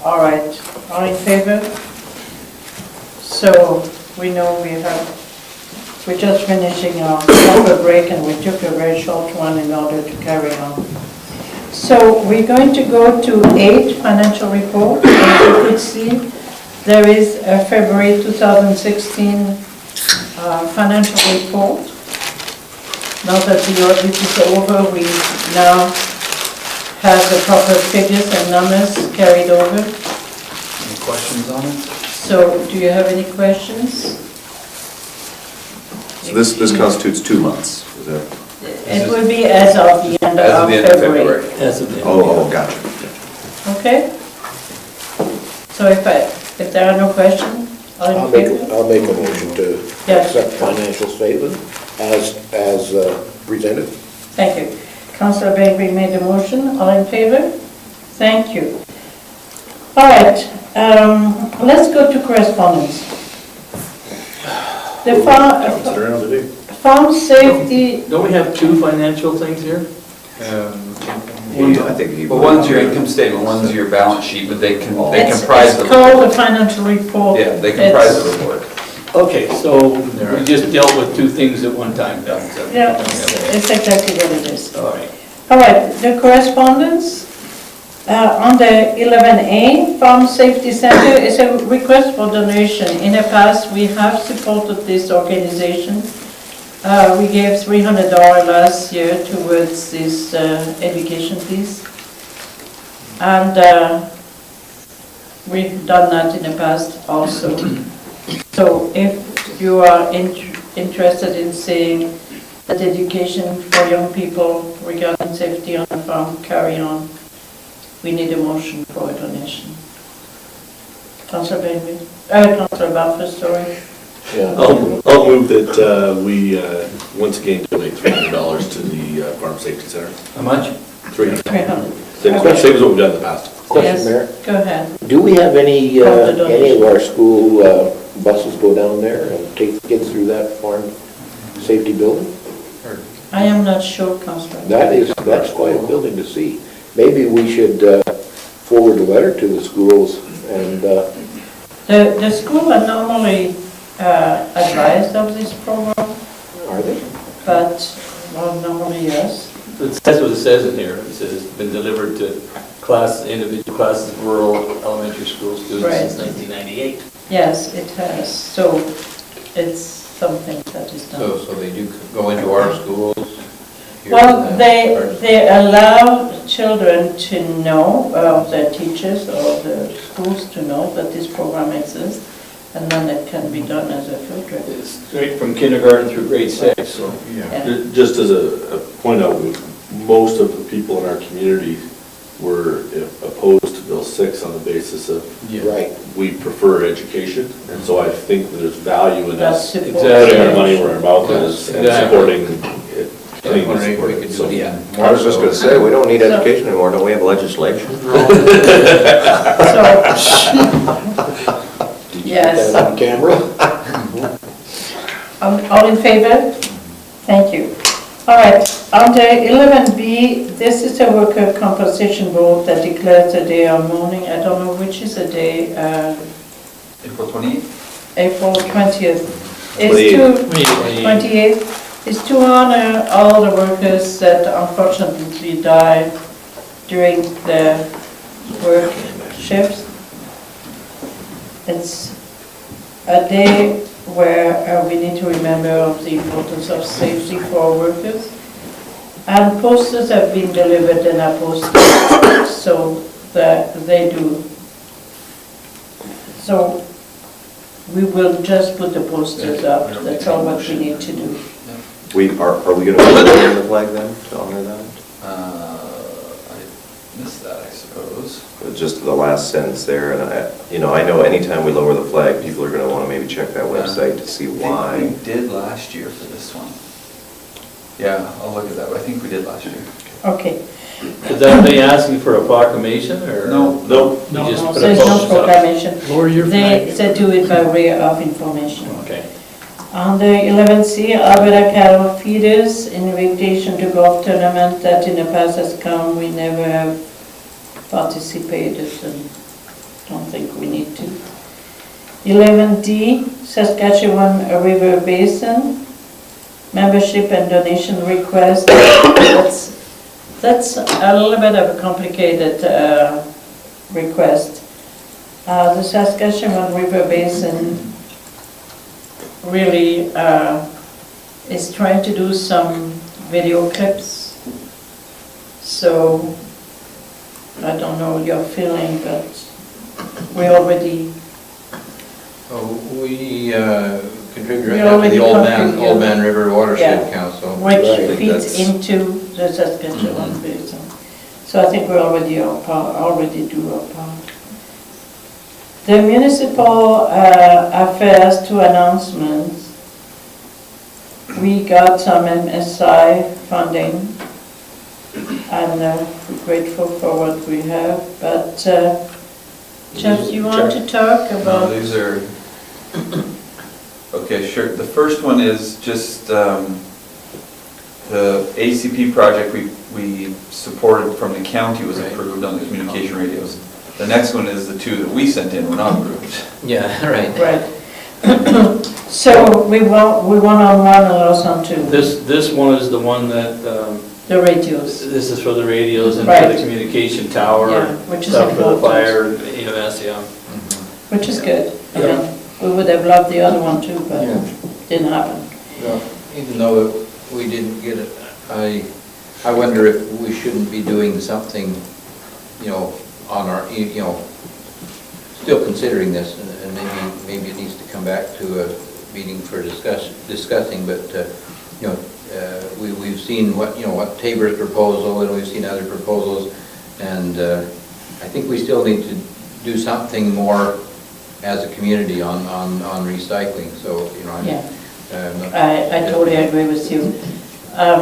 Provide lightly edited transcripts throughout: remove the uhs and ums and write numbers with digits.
All right, all in favor? So we know we're just finishing our summer break and we took a very short one in order to carry on. So we're going to go to 8 financial report. As you could see, there is a February 2016 financial report. Now that the audit is over, we now have the proper figures and numbers carried over. Any questions on it? So, do you have any questions? So this constitutes 2 months, is that? It will be as of the end of February. As of the end. Oh, gotcha. Okay? So if there are no questions, I'll make a motion to Yes. accept financial statement as presented. Thank you. Councillor Bengry made a motion. All in favor? Thank you. All right. Let's go to correspondence. The farm safety. Don't we have 2 financial things here? I think he. Well, one's your income statement, one's your balance sheet, but they comprise the It's called report. the financial report. Yeah, they comprise the report. Okay, so we just dealt with 2 things at one time. Yeah, it's exactly what it is. All right. All right, the correspondence on the 11A, Farm Safety Center is a request for donation. In the past, we have supported this organization. We gave $300 last year towards this education piece. And we've done that in the past also. So if you are interested in seeing that education for young people regarding safety on the farm carry on, we need a motion for a donation. Councillor Bengry, Councillor Barfuss, sorry. Yeah, I'll move that we once again donate $300 to the Farm Safety Center. How much? 300. 300. Same as what we've done in the past. Question, Mayor. Go ahead. Do we have any Of the donation. of our school buses go down there and take kids through that farm safety building? I am not sure, Councillor. That's quite a building to see. Maybe we should forward a letter to the schools and, The school are normally advised of this program, are they? but, well, normally yes. It says what it says in here. It says it's been delivered to individual classes of rural elementary school students Right. since 1998. Yes, it has. So it's something that is done. So they do go into our schools? here Well, in the- they allow children to know, their teachers or the schools to know that this program exists, and then it can be done as a field trip. It's straight from kindergarten through grade 6, so. Yeah. Just as a point out, most of the people in our community were opposed to Bill 6 on the basis of Right. we prefer education, and so I think there's value in That's us support. putting our money where our mouth is and Exactly. supporting it. I was wondering if we could do, yeah. I was just gonna say, we don't need education anymore, don't we have legislation? So, Did you Yes. put that on camera? all in favor? Thank you. All right, under 11B, this is a worker compensation board that declares a day of mourning. I don't know which is the day, April 28th? April 20th. It's 28th. 28th. Is to honor all the workers that unfortunately died during the work shifts. It's a day where we need to remember of the importance of safety for workers. And posters have been delivered and are posted, so that they do. So we will just put the posters up, that's all what we need to do. Are we gonna put it on the flag then, to honor that? I missed that, I suppose. Just the last sentence there, and I know anytime we lower the flag, people are gonna wanna maybe check that website to see I why. think we did last year for this one. Yeah, I'll look at that, but I think we did last year. Okay. Is that they asking for a proclamation or? No. Nope. We just put a There's no post up. proclamation. Lower your They do it by way of information. Okay. Under 11C, Alberta cattle feeders, invitation to golf tournament that in the past has come, we never have participated. And don't think we need to. 11D, Saskatchewan River Basin, membership and donation request. That's a little bit of a complicated request. The Saskatchewan River Basin really is trying to do some video clips. So I don't know your feeling, but we already We contribute We right now to the already Old Man River Watershed Yeah. Council. which Right. feeds into the Saskatchewan Basin. So I think we already do our part. The municipal affairs, 2 announcements. We got some MSI funding, and we're grateful for what we have, but Jeff, you want to talk No, about? these are, okay, sure. The first one is just the ACP project we supported from the county was approved on the communication radios. The next one is the 2 that we sent in were not approved. Yeah, right. Right. So we want on 1 and loss on 2, This one is the one that, the radios. this is for the radios and for Right. the communication tower. Yeah, which is stuff for the important. fire, EMS, yeah. Which is good. I Yeah. mean, we would have loved the other one too, but Yeah. didn't happen. Well, even though we didn't get it, I wonder if we shouldn't be doing something, on our, still considering this, and maybe it needs to come back to a meeting for discussing, but, we've seen what Tabor's proposal, and we've seen other proposals, and I think we still need to do something more as a community on recycling, so, Yeah. I'm not- I totally agree with you.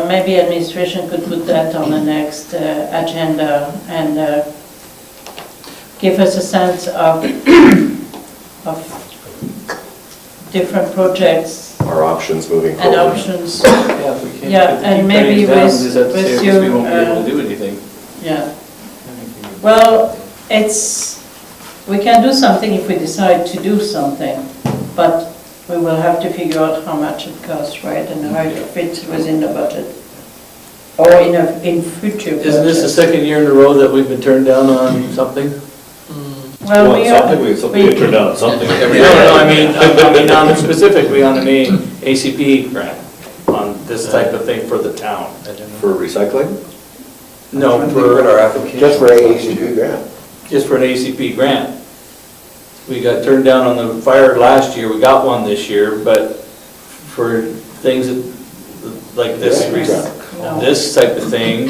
Maybe administration could put that on the next agenda and give us a sense of different projects Our options moving and forward. options. Yeah, if we can't Yeah, keep and maybe things down, with- just have to with say, I guess you, we won't be able to do anything. Yeah. Well, we can do something if we decide to do something, but we will have to figure out how much it costs, right, and how it fits within the budget, or in future budget. Isn't this the second year in a row that we've been turned down on something? Well, we are. Something get turned down on something. No, I mean, specifically on the main ACP grant, on this type of thing for the town. For recycling? No, Our for, application. Just for ACP grant. just for an ACP grant. We got turned down on the fire last year, we got one this year, but for things like this, No. this type of thing,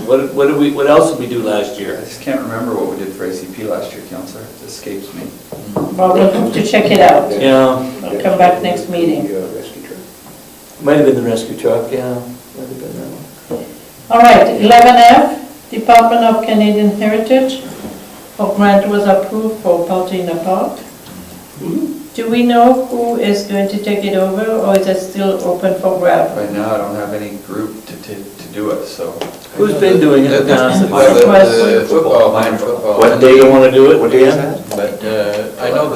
what else did we do last I year? just can't remember what we did for ACP last year, Councillor. It escapes me. Well, we'll have to check it out. Yeah, I'll come back next meeting. Rescue truck. might have been the rescue truck, yeah. Might have been that one. All right, 11F, Department of Canadian Heritage. A grant was approved for Party in the Park. Do we know who is going to take it over, or is it still open for grab? Right now, I don't have any group to do it, so. Who's been doing it in the past? Well, the Football. minor football. What Do day, you want to do it? what day is again? that? But I know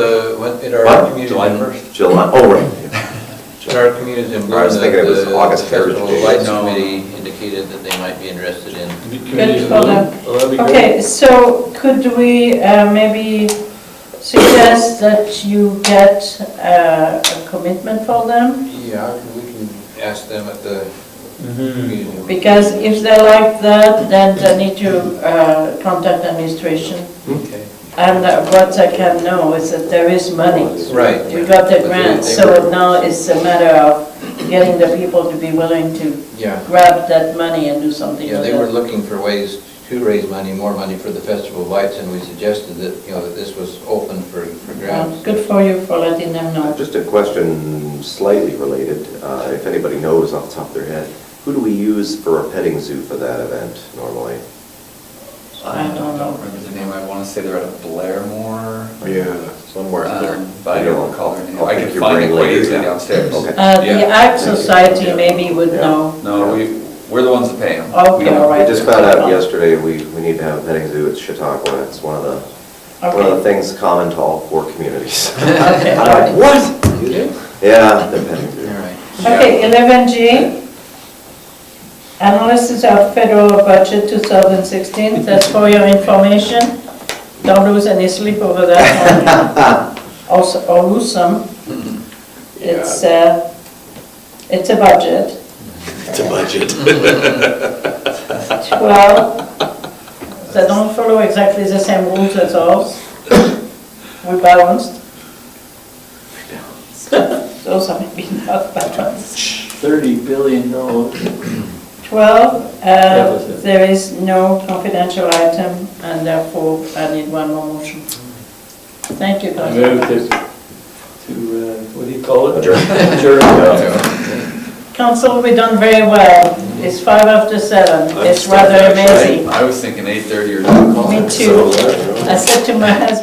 in our What? community. July 1st. July, oh, right. In our communities in I was thinking it was the August Festival Heritage Day. Lights No. Committee indicated that they might be interested in. Community for them. Well, that'd be great. Okay, so could we maybe suggest that you get a commitment for them? Yeah, we can ask them at the Mhm. community. Because if they're like that, then they need to contact administration. Okay. And what I can know is that there is money. Right. We got the But grant, they so were- now it's a matter of getting the people to be willing to Yeah, grab that money and do something yeah, with they were it. looking for ways to raise more money for the Festival of Lights, and we suggested that, that this was open for Well, grabs. good for you for letting them know. Just a question slightly related, if anybody knows off the top of their head, who do we use for a petting zoo for that event normally? I don't know. remember the name. I want to say they're at a Blairmore. Yeah, somewhere out there. But I don't recall their name. I'll I pick can your find brain it quite later, easily yeah. downstairs. Okay. The Yeah. Ag Society maybe would know. No, we're the ones that pay them. Okay, all right. We just found out yesterday, we need to have a petting zoo at Chautauqua. It's one of the One of the Okay. things common to all 4 communities. Okay, all I'm right. like, what? You do? Yeah, the petting All zoo. right. Okay, 11G, analysis of federal budget 2016, that's for your information. Don't lose any sleep over that, or lose some. It's a budget. It's a budget. 12, they don't follow exactly the same rules as ours. We balanced. Those are maybe not balanced. $30 billion. 12, there is no confidential item, and therefore I need one more motion. Thank you, I Councillor. move to, what do you call it? Adjourn. Council, we've done very well. It's 5 after 7. It's rather amazing. I was thinking 8:30 or 9 o'clock. Me too. I said to my husband,